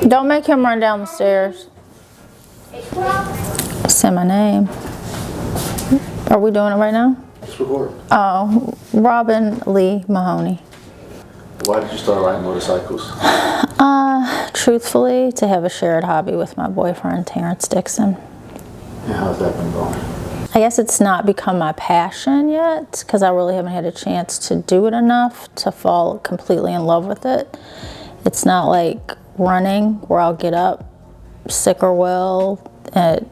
Don't make him run down the stairs. Say my name. Are we doing it right now? Let's record. Oh, Robin Lee Mahoney. Why did you start riding motorcycles? Truthfully, to have a shared hobby with my boyfriend, Terrence Dixon. And how's that been going? I guess it's not become my passion yet because I really haven't had a chance to do it enough to fall completely in love with it. It's not like running where I'll get up sick or well at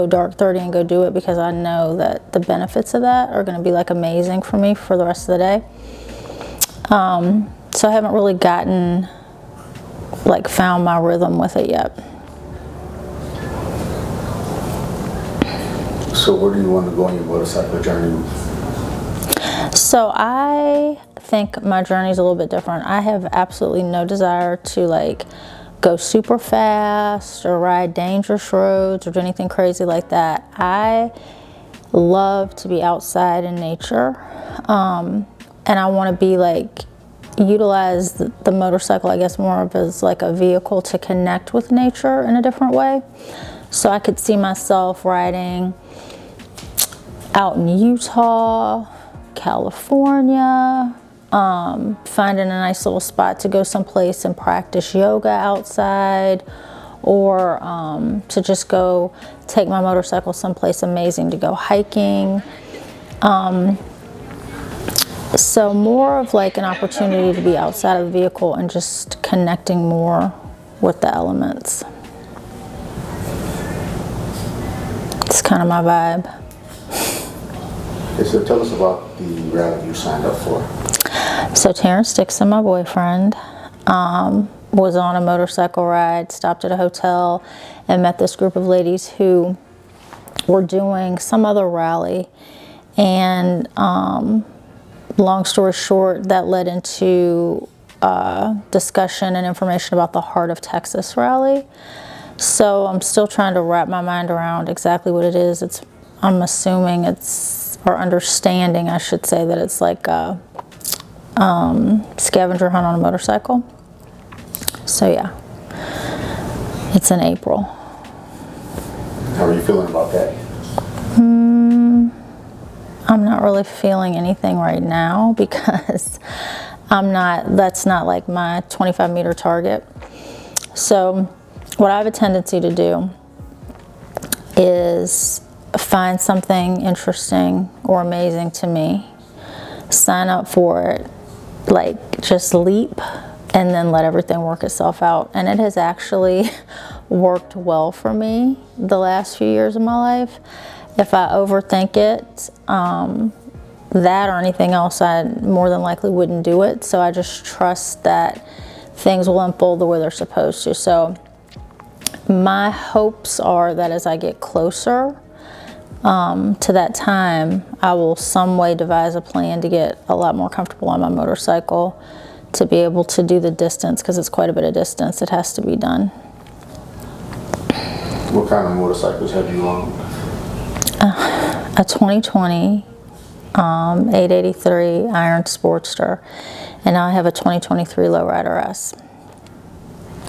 dark 30 and go do it, because I know that the benefits of that are going to be like amazing for me for the rest of the day. So I haven't really found my rhythm with it yet. So where do you want to go on your motorcycle journey? So I think my journey is a little bit different. I have absolutely no desire to go super fast or ride dangerous roads or do anything crazy like that. I love to be outside in nature, and I want to be utilize the motorcycle, I guess, more of as like a vehicle to connect with nature in a different way. So I could see myself riding out in Utah, California, finding a nice little spot to go someplace and practice yoga outside, or to just go take my motorcycle someplace amazing to go hiking. So more of an opportunity to be outside of the vehicle and just connecting more with the elements. It's kind of my vibe. Okay, so tell us about the rally you signed up for. So Terrence Dixon, my boyfriend, was on a motorcycle ride, stopped at a hotel, and met this group of ladies who were doing some other rally. And long story short, that led into discussion and information about the Heart of Texas rally. So I'm still trying to wrap my mind around exactly what it is. I'm assuming or understanding, I should say, that it's like a scavenger hunt on a motorcycle. So yeah, it's in April. How are you feeling about that? I'm not really feeling anything right now because that's not like my 25-meter target. So what I have a tendency to do is find something interesting or amazing to me, sign up for it, just leap, and then let everything work itself out. And it has actually worked well for me the last few years of my life. If I overthink it, that or anything else, I more than likely wouldn't do it. So I just trust that things will unfold the way they're supposed to. So my hopes are that as I get closer to that time, I will some way devise a plan to get a lot more comfortable on my motorcycle to be able to do the distance, because it's quite a bit of distance that has to be done. What kind of motorcycles have you owned? A 2020 883 Iron Sportster, and now I have a 2023 Lowrider S,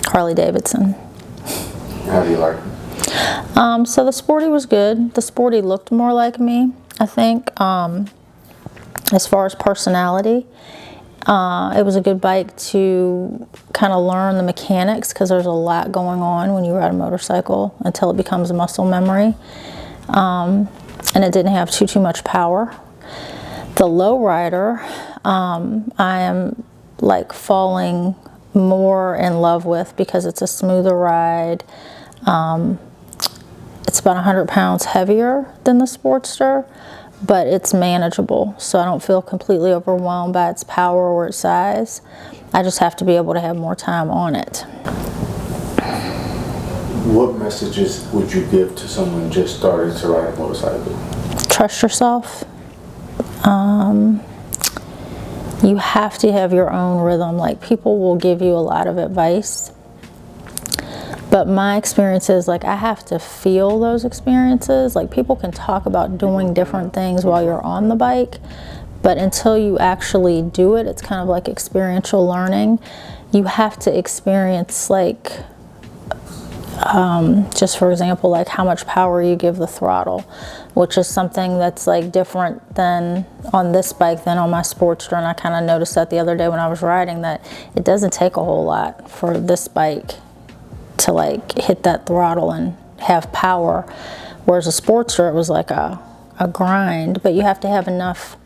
Harley Davidson. How do you like them? So the Sporty was good. The Sporty looked more like me, I think, as far as personality. It was a good bike to kind of learn the mechanics, because there's a lot going on when you ride a motorcycle until it becomes a muscle memory. And it didn't have too much power. The Lowrider, I am falling more in love with because it's a smoother ride. It's about 100 pounds heavier than the Sportster, but it's manageable, so I don't feel completely overwhelmed by its power or its size. I just have to be able to have more time on it. What messages would you give to someone just starting to ride a motorcycle? Trust yourself. You have to have your own rhythm. People will give you a lot of advice, but my experience is I have to feel those experiences. People can talk about doing different things while you're on the bike, but until you actually do it, it's kind of like experiential learning. You have to experience Just for example, like how much power you give the throttle, which is something that's like different than on this bike than on my Sportster. And I kind of noticed that the other day when I was riding, that it doesn't take a whole lot for this bike to like hit that throttle and have power. Whereas a Sportster, it was like a grind, but you have to have enough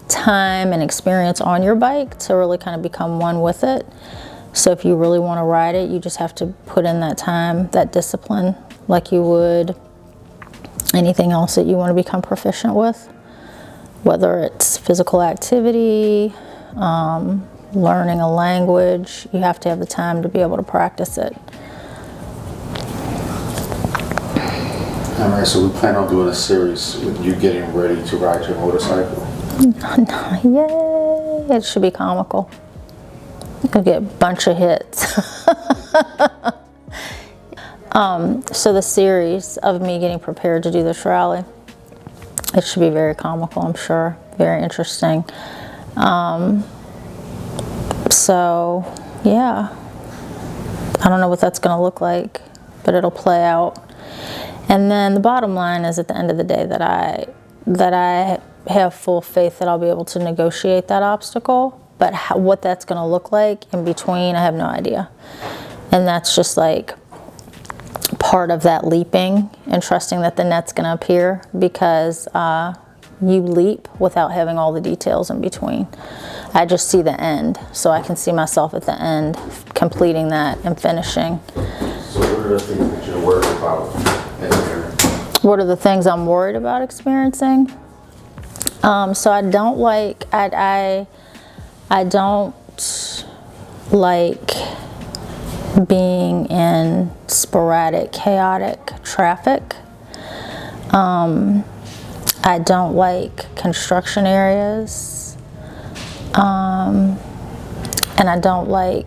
time and experience on your bike to really kind of become one with it. So if you really want to ride it, you just have to put in that time, that discipline, like you would anything else that you want to become proficient with. Whether it's physical activity, learning a language, you have to have the time to be able to practice it. All right, so we plan on doing a series with you getting ready to ride your motorcycle. Yay! It should be comical. You'll get a bunch of hits. So the series of me getting prepared to do this rally, it should be very comical, I'm sure. Very interesting. So, yeah. I don't know what that's going to look like, but it'll play out. And then the bottom line is, at the end of the day, that I have full faith that I'll be able to negotiate that obstacle. But what that's going to look like in between, I have no idea. And that's just like part of that leaping and trusting that the net's going to appear, because you leap without having all the details in between. I just see the end, so I can see myself at the end completing that and finishing. So what are the things that you're worried about? What are the things I'm worried about experiencing? So I don't like, I don't like being in sporadic, chaotic traffic. I don't like construction areas. And I don't like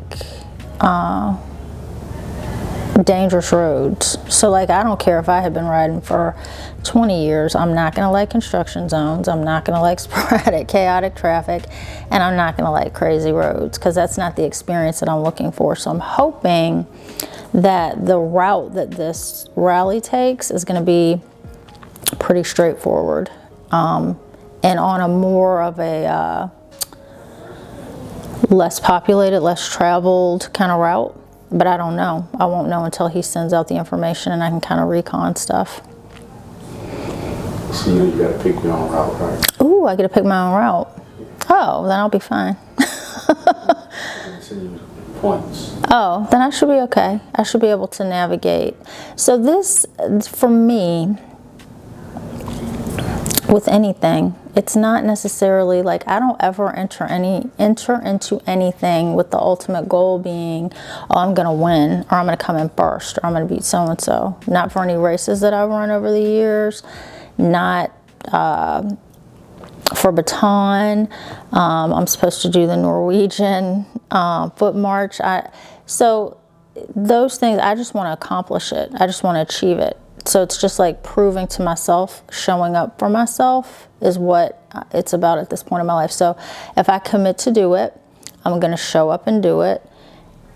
dangerous roads. So like, I don't care if I have been riding for 20 years, I'm not going to like construction zones, I'm not going to like sporadic, chaotic traffic, and I'm not going to like crazy roads, because that's not the experience that I'm looking for. So I'm hoping that the route that this rally takes is going to be pretty straightforward, and on a more of a less populated, less traveled kind of route. But I don't know. I won't know until he sends out the information and I can kind of recon stuff. So you got to pick your own route, right? Ooh, I get to pick my own route. Oh, then I'll be fine. Points. Oh, then I should be okay. I should be able to navigate. So this, for me, with anything, it's not necessarily like, I don't ever enter into anything with the ultimate goal being, oh, I'm going to win, or I'm going to come in first, or I'm going to beat so-and-so. Not for any races that I've run over the years, not for baton. I'm supposed to do the Norwegian foot march. So those things, I just want to accomplish it. I just want to achieve it. So it's just like proving to myself, showing up for myself is what it's about at this point in my life. So if I commit to do it, I'm going to show up and do it.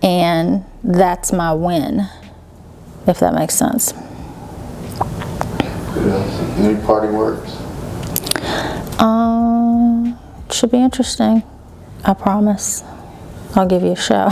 And that's my win, if that makes sense. Any parting words? Should be interesting. I promise. I'll give you a show.